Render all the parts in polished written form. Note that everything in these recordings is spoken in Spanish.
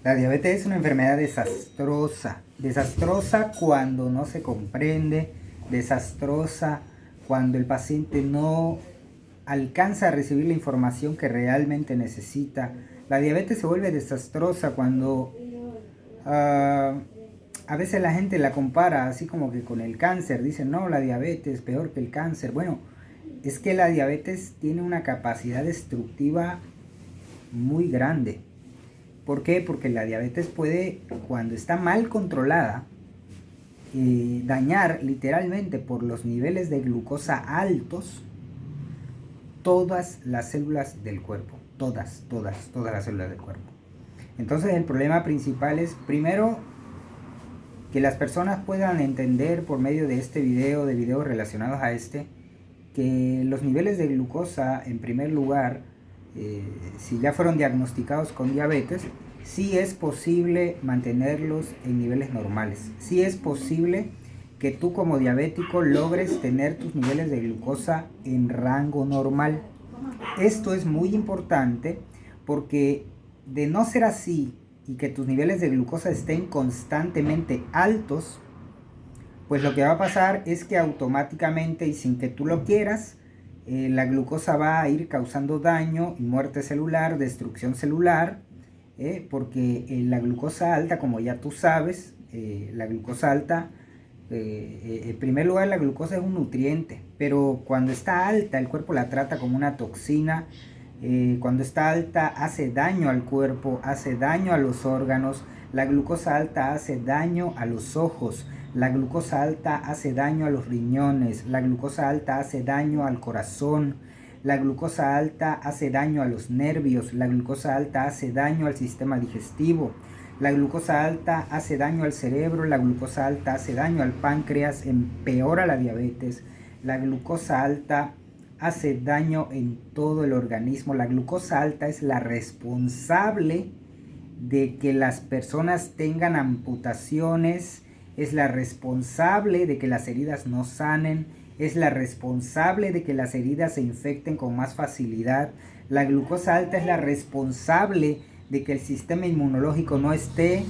La diabetes es una enfermedad desastrosa, desastrosa cuando no se comprende, desastrosa cuando el paciente no alcanza a recibir la información que realmente necesita. La diabetes se vuelve desastrosa cuando a veces la gente la compara así como que con el cáncer. Dicen, no, la diabetes es peor que el cáncer. Bueno, es que la diabetes tiene una capacidad destructiva muy grande. ¿Por qué? Porque la diabetes puede, cuando está mal controlada, dañar literalmente por los niveles de glucosa altos todas las células del cuerpo. Todas las células del cuerpo. Entonces el problema principal es, primero, que las personas puedan entender por medio de este video, de videos relacionados a este, que los niveles de glucosa, en primer lugar, si ya fueron diagnosticados con diabetes, sí es posible mantenerlos en niveles normales. Sí es posible que tú como diabético logres tener tus niveles de glucosa en rango normal. Esto es muy importante porque de no ser así y que tus niveles de glucosa estén constantemente altos, pues lo que va a pasar es que automáticamente y sin que tú lo quieras, la glucosa va a ir causando daño y muerte celular, destrucción celular, porque la glucosa alta, como ya tú sabes, la glucosa alta, en primer lugar la glucosa es un nutriente, pero cuando está alta el cuerpo la trata como una toxina. Cuando está alta hace daño al cuerpo, hace daño a los órganos. La glucosa alta hace daño a los ojos. La glucosa alta hace daño a los riñones. La glucosa alta hace daño al corazón. La glucosa alta hace daño a los nervios. La glucosa alta hace daño al sistema digestivo. La glucosa alta hace daño al cerebro. La glucosa alta hace daño al páncreas, empeora la diabetes. La glucosa alta hace daño en todo el organismo. La glucosa alta es la responsable de que las personas tengan amputaciones, es la responsable de que las heridas no sanen, es la responsable de que las heridas se infecten con más facilidad. La glucosa alta es la responsable de que el sistema inmunológico no esté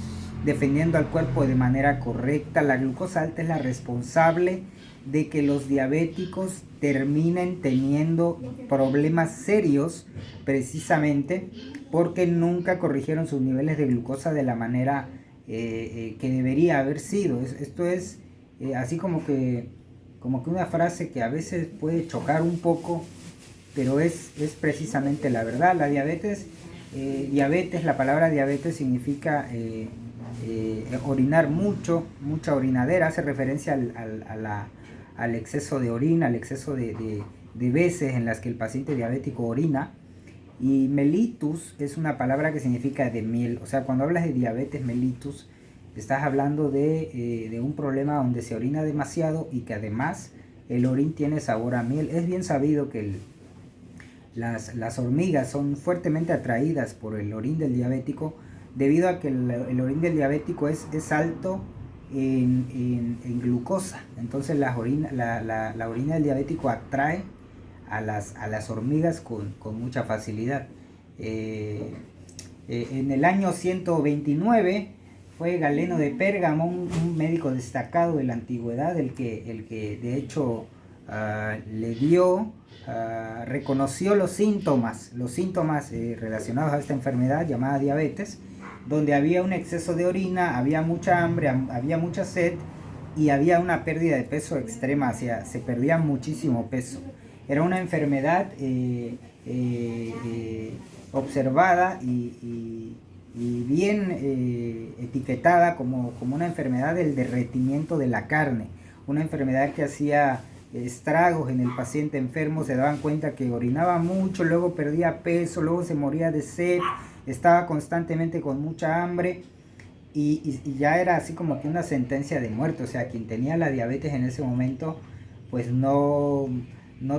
defendiendo al cuerpo de manera correcta. La glucosa alta es la responsable de que los diabéticos terminen teniendo problemas serios precisamente porque nunca corrigieron sus niveles de glucosa de la manera que debería haber sido. Esto es así como que una frase que a veces puede chocar un poco, pero es precisamente la verdad. La diabetes, la palabra diabetes significa orinar mucha orinadera, hace referencia al exceso de orina, al exceso de veces en las que el paciente diabético orina. Y mellitus es una palabra que significa de miel. O sea, cuando hablas de diabetes mellitus, estás hablando de un problema donde se orina demasiado y que además el orín tiene sabor a miel. Es bien sabido que las hormigas son fuertemente atraídas por el orín del diabético debido a que el orín del diabético es alto en glucosa. Entonces la orina del diabético atrae a las hormigas con mucha facilidad. En el año 129 fue Galeno de Pérgamo, un médico destacado de la antigüedad, el que de hecho reconoció los síntomas relacionados a esta enfermedad llamada diabetes, donde había un exceso de orina, había mucha hambre, había mucha sed y había una pérdida de peso extrema, se perdía muchísimo peso. Era una enfermedad observada y bien etiquetada como una enfermedad del derretimiento de la carne, una enfermedad que hacía estragos en el paciente enfermo. Se daban cuenta que orinaba mucho, luego perdía peso, luego se moría de sed, estaba constantemente con mucha hambre y ya era así como que una sentencia de muerte. O sea, quien tenía la diabetes en ese momento pues no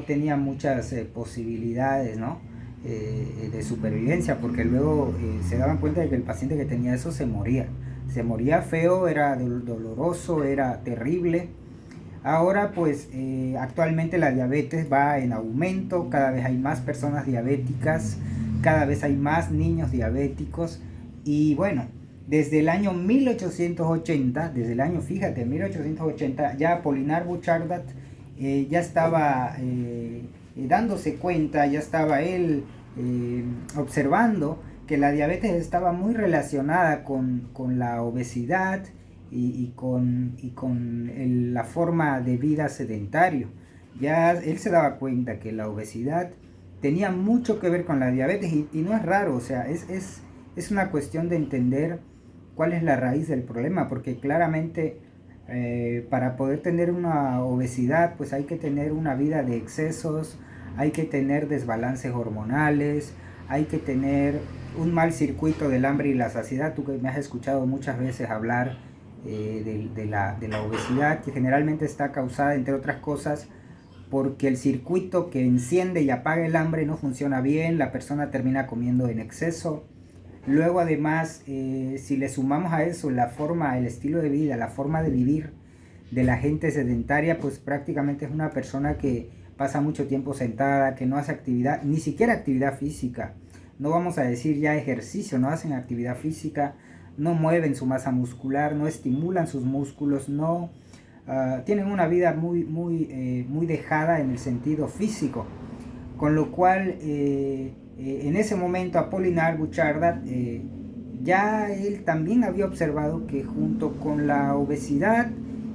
tenía muchas posibilidades, ¿no? De supervivencia, porque luego se daban cuenta de que el paciente que tenía eso se moría feo, era doloroso, era terrible. Ahora pues actualmente la diabetes va en aumento, cada vez hay más personas diabéticas, cada vez hay más niños diabéticos y bueno, desde el año 1880, desde el año, fíjate, 1880, ya Apollinaire Bouchardat ya estaba dándose cuenta, ya estaba él observando que la diabetes estaba muy relacionada con la obesidad y con la forma de vida sedentario. Ya él se daba cuenta que la obesidad tenía mucho que ver con la diabetes y no es raro, o sea, es una cuestión de entender cuál es la raíz del problema, porque claramente para poder tener una obesidad pues hay que tener una vida de excesos, hay que tener desbalances hormonales, hay que tener un mal circuito del hambre y la saciedad. Tú que me has escuchado muchas veces hablar de la obesidad, que generalmente está causada, entre otras cosas, porque el circuito que enciende y apaga el hambre no funciona bien, la persona termina comiendo en exceso. Luego además, si le sumamos a eso la forma, el estilo de vida, la forma de vivir de la gente sedentaria, pues prácticamente es una persona que pasa mucho tiempo sentada, que no hace actividad, ni siquiera actividad física. No vamos a decir ya ejercicio, no hacen actividad física, no mueven su masa muscular, no estimulan sus músculos, no tienen una vida muy dejada en el sentido físico. Con lo cual, en ese momento Apollinaire Bouchardat ya él también había observado que junto con la obesidad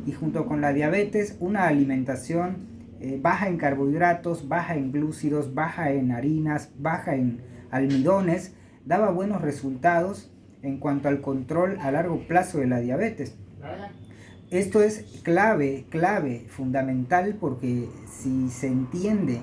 y junto con la diabetes, una alimentación baja en carbohidratos, baja en glúcidos, baja en harinas, baja en almidones, daba buenos resultados en cuanto al control a largo plazo de la diabetes. Esto es clave, fundamental, porque si se entiende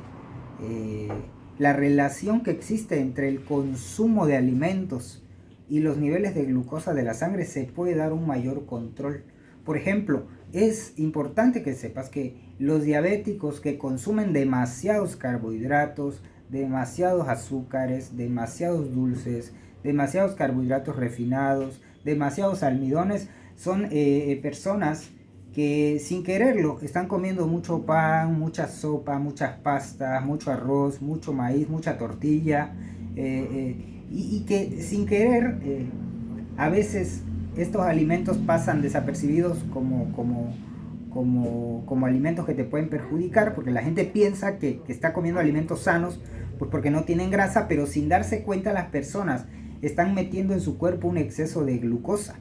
la relación que existe entre el consumo de alimentos y los niveles de glucosa de la sangre, se puede dar un mayor control. Por ejemplo, es importante que sepas que los diabéticos que consumen demasiados carbohidratos, demasiados azúcares, demasiados dulces, demasiados carbohidratos refinados, demasiados almidones, son personas que sin quererlo están comiendo mucho pan, mucha sopa, muchas pastas, mucho arroz, mucho maíz, mucha tortilla, y que sin querer a veces estos alimentos pasan desapercibidos como alimentos que te pueden perjudicar, porque la gente piensa que está comiendo alimentos sanos pues porque no tienen grasa, pero sin darse cuenta las personas están metiendo en su cuerpo un exceso de glucosa.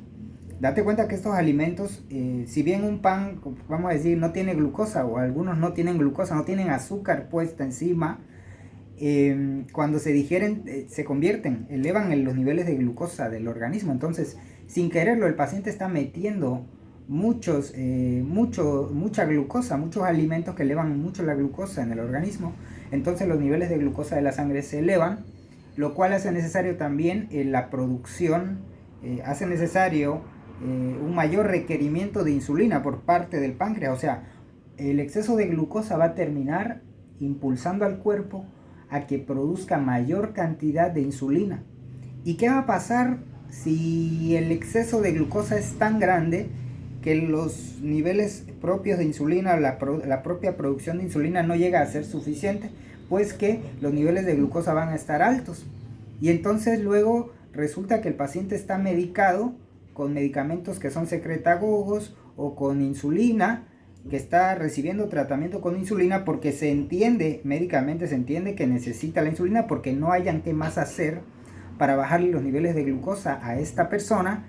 Date cuenta que estos alimentos, si bien un pan, vamos a decir, no tiene glucosa, o algunos no tienen glucosa, no tienen azúcar puesta encima, cuando se digieren se convierten, elevan los niveles de glucosa del organismo. Entonces, sin quererlo, el paciente está metiendo mucha glucosa, muchos alimentos que elevan mucho la glucosa en el organismo. Entonces los niveles de glucosa de la sangre se elevan, lo cual hace necesario también la producción, hace necesario un mayor requerimiento de insulina por parte del páncreas. O sea, el exceso de glucosa va a terminar impulsando al cuerpo a que produzca mayor cantidad de insulina. ¿Y qué va a pasar si el exceso de glucosa es tan grande que los niveles propios de insulina, la propia producción de insulina no llega a ser suficiente? Pues que los niveles de glucosa van a estar altos. Y entonces luego resulta que el paciente está medicado con medicamentos que son secretagogos o con insulina, que está recibiendo tratamiento con insulina porque se entiende, médicamente se entiende que necesita la insulina porque no hayan qué más hacer para bajarle los niveles de glucosa a esta persona,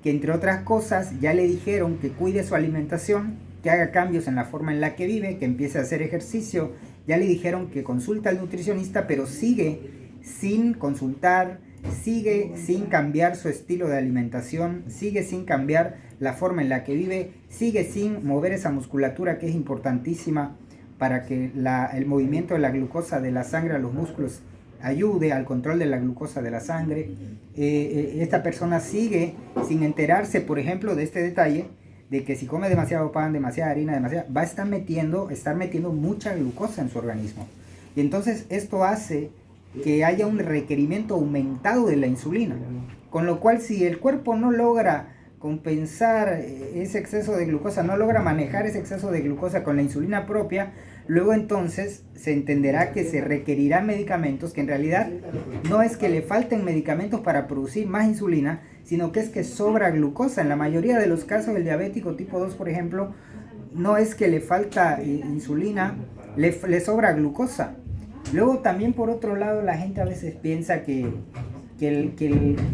que entre otras cosas ya le dijeron que cuide su alimentación, que haga cambios en la forma en la que vive, que empiece a hacer ejercicio, ya le dijeron que consulte al nutricionista, pero sigue sin consultar, sigue sin cambiar su estilo de alimentación, sigue sin cambiar la forma en la que vive, sigue sin mover esa musculatura que es importantísima para que el movimiento de la glucosa de la sangre a los músculos ayude al control de la glucosa de la sangre. Esta persona sigue sin enterarse, por ejemplo, de este detalle, de que si come demasiado pan, demasiada harina, va a estar metiendo mucha glucosa en su organismo. Y entonces esto hace que haya un requerimiento aumentado de la insulina. Con lo cual, si el cuerpo no logra compensar ese exceso de glucosa, no logra manejar ese exceso de glucosa con la insulina propia, luego entonces se entenderá que se requerirán medicamentos, que en realidad no es que le falten medicamentos para producir más insulina, sino que es que sobra glucosa. En la mayoría de los casos del diabético tipo 2, por ejemplo, no es que le falta insulina, le sobra glucosa. Luego también por otro lado la gente a veces piensa que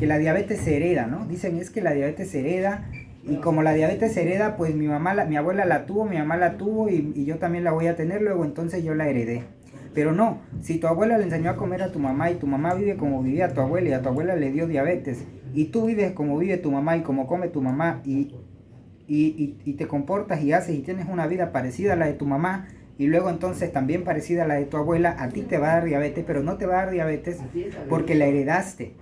la diabetes se hereda, ¿no? Dicen es que la diabetes se hereda, y como la diabetes se hereda, pues mi abuela la tuvo, mi mamá la tuvo y yo también la voy a tener, luego entonces yo la heredé. Pero no, si tu abuela le enseñó a comer a tu mamá y tu mamá vive como vivía tu abuela y a tu abuela le dio diabetes, y tú vives como vive tu mamá y como come tu mamá y te comportas y haces y tienes una vida parecida a la de tu mamá, y luego entonces también parecida a la de tu abuela, a ti te va a dar diabetes, pero no te va a dar diabetes porque la heredaste,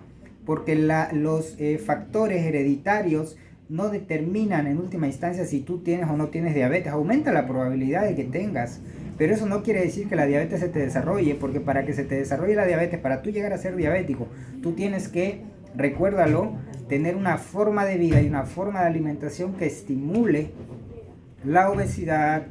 porque los factores hereditarios no determinan en última instancia si tú tienes o no tienes diabetes. Aumenta la probabilidad de que tengas, pero eso no quiere decir que la diabetes se te desarrolle, porque para que se te desarrolle la diabetes, para tú llegar a ser diabético, tú tienes que, recuérdalo, tener una forma de vida y una forma de alimentación que estimule la obesidad,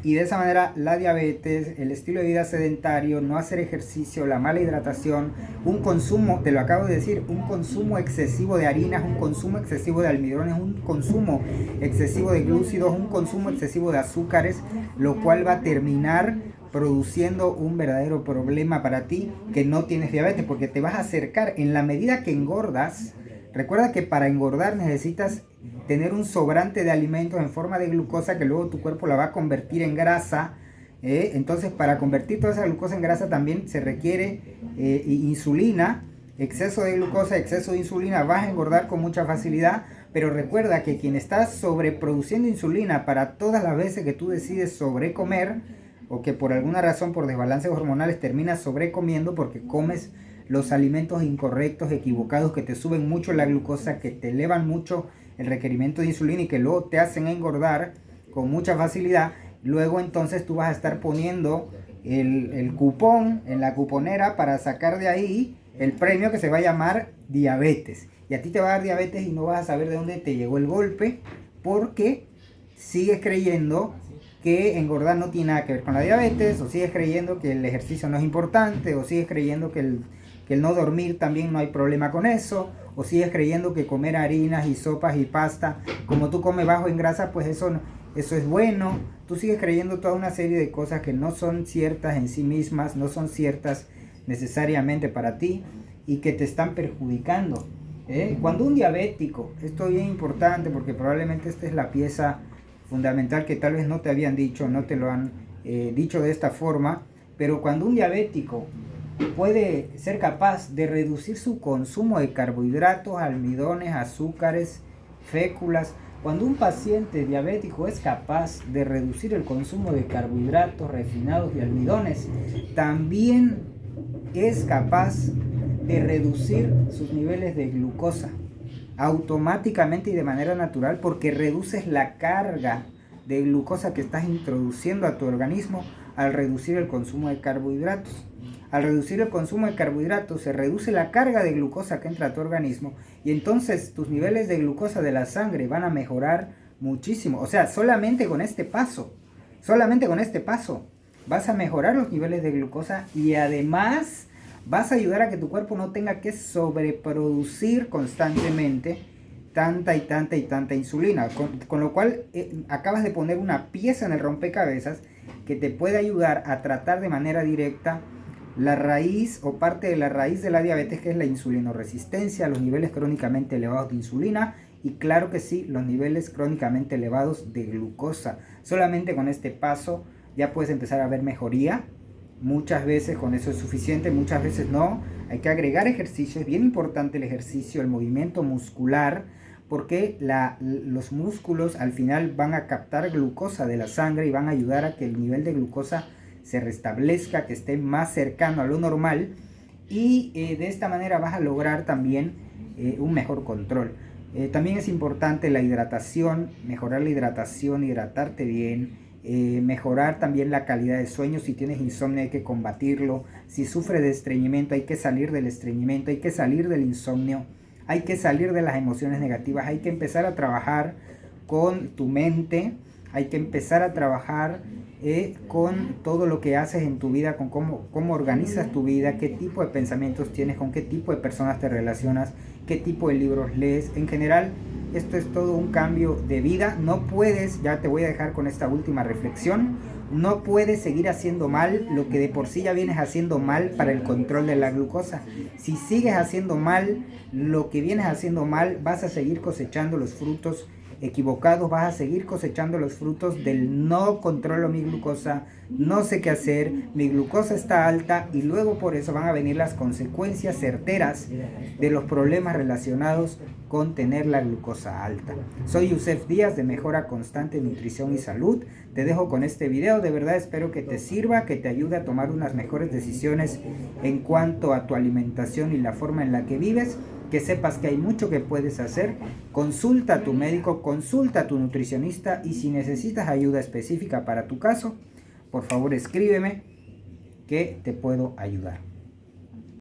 y de esa manera la diabetes, el estilo de vida sedentario, no hacer ejercicio, la mala hidratación, un consumo, te lo acabo de decir, un consumo excesivo de harinas, un consumo excesivo de almidones, un consumo excesivo de glúcidos, un consumo excesivo de azúcares, lo cual va a terminar produciendo un verdadero problema para ti, que no tienes diabetes, porque te vas a acercar en la medida que engordas. Recuerda que para engordar necesitas tener un sobrante de alimentos en forma de glucosa que luego tu cuerpo la va a convertir en grasa. Entonces, para convertir toda esa glucosa en grasa también se requiere insulina. Exceso de glucosa, exceso de insulina, vas a engordar con mucha facilidad. Pero recuerda que quien está sobreproduciendo insulina para todas las veces que tú decides sobrecomer, o que por alguna razón, por desbalances hormonales, terminas sobrecomiendo porque comes los alimentos incorrectos, equivocados, que te suben mucho la glucosa, que te elevan mucho el requerimiento de insulina y que luego te hacen engordar con mucha facilidad. Luego entonces tú vas a estar poniendo el cupón en la cuponera para sacar de ahí el premio que se va a llamar diabetes. Y a ti te va a dar diabetes y no vas a saber de dónde te llegó el golpe, porque sigues creyendo que engordar no tiene nada que ver con la diabetes, o sigues creyendo que el ejercicio no es importante, o sigues creyendo que el no dormir también no hay problema con eso, o sigues creyendo que comer harinas y sopas y pasta, como tú comes bajo en grasa, pues eso es bueno. Tú sigues creyendo toda una serie de cosas que no son ciertas en sí mismas, no son ciertas necesariamente para ti y que te están perjudicando. Cuando un diabético, esto es bien importante porque probablemente esta es la pieza fundamental que tal vez no te habían dicho, no te lo han dicho de esta forma, pero cuando un diabético puede ser capaz de reducir su consumo de carbohidratos, almidones, azúcares, féculas, cuando un paciente diabético es capaz de reducir el consumo de carbohidratos refinados y almidones, también es capaz de reducir sus niveles de glucosa automáticamente y de manera natural, porque reduces la carga de glucosa que estás introduciendo a tu organismo al reducir el consumo de carbohidratos. Al reducir el consumo de carbohidratos se reduce la carga de glucosa que entra a tu organismo, y entonces tus niveles de glucosa de la sangre van a mejorar muchísimo. O sea, solamente con este paso vas a mejorar los niveles de glucosa, y además vas a ayudar a que tu cuerpo no tenga que sobreproducir constantemente tanta insulina. Con lo cual acabas de poner una pieza en el rompecabezas que te puede ayudar a tratar de manera directa la raíz o parte de la raíz de la diabetes, que es la insulinoresistencia, los niveles crónicamente elevados de insulina y, claro que sí, los niveles crónicamente elevados de glucosa. Solamente con este paso ya puedes empezar a ver mejoría. Muchas veces con eso es suficiente, muchas veces no. Hay que agregar ejercicio, es bien importante el ejercicio, el movimiento muscular, porque los músculos al final van a captar glucosa de la sangre y van a ayudar a que el nivel de glucosa se restablezca, que esté más cercano a lo normal, y de esta manera vas a lograr también un mejor control. También es importante la hidratación, mejorar la hidratación, hidratarte bien. Mejorar también la calidad de sueño. Si tienes insomnio hay que combatirlo. Si sufres de estreñimiento hay que salir del estreñimiento, hay que salir del insomnio, hay que salir de las emociones negativas, hay que empezar a trabajar con tu mente, hay que empezar a trabajar con todo lo que haces en tu vida, con cómo organizas tu vida, qué tipo de pensamientos tienes, con qué tipo de personas te relacionas, qué tipo de libros lees. En general, esto es todo un cambio de vida. No puedes, ya te voy a dejar con esta última reflexión, no puedes seguir haciendo mal lo que de por sí ya vienes haciendo mal para el control de la glucosa. Si sigues haciendo mal lo que vienes haciendo mal, vas a seguir cosechando los frutos equivocados, vas a seguir cosechando los frutos del no controlo mi glucosa, no sé qué hacer, mi glucosa está alta, y luego por eso van a venir las consecuencias certeras de los problemas relacionados con tener la glucosa alta. Soy Yusef Díaz de Mejora Constante Nutrición y Salud. Te dejo con este video, de verdad espero que te sirva, que te ayude a tomar unas mejores decisiones en cuanto a tu alimentación y la forma en la que vives. Que sepas que hay mucho que puedes hacer. Consulta a tu médico, consulta a tu nutricionista, y si necesitas ayuda específica para tu caso, por favor escríbeme que te puedo ayudar.